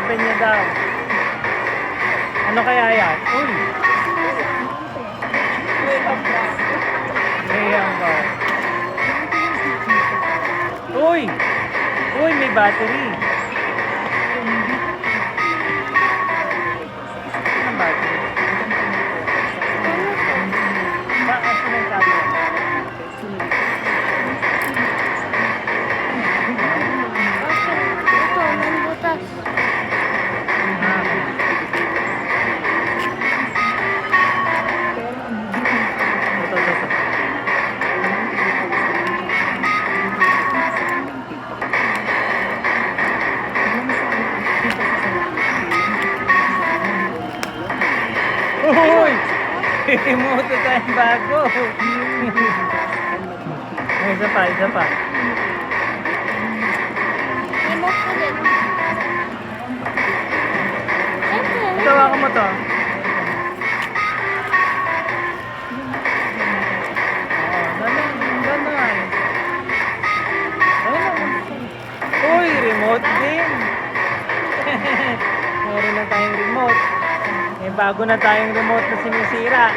Sabi niya daw. Ano kaya yan? Uy! May hambal. Uy! Uy, may battery. Anong battery? Bakit may battery? Ito, may butas. Ito. Uy! Moto tayong bago. Isa pa. Remote ko din. Siyempre. Ito, ako mo to. Ganun. Uy, remote din. Meron na tayong remote. May bago na tayong remote na sinisira.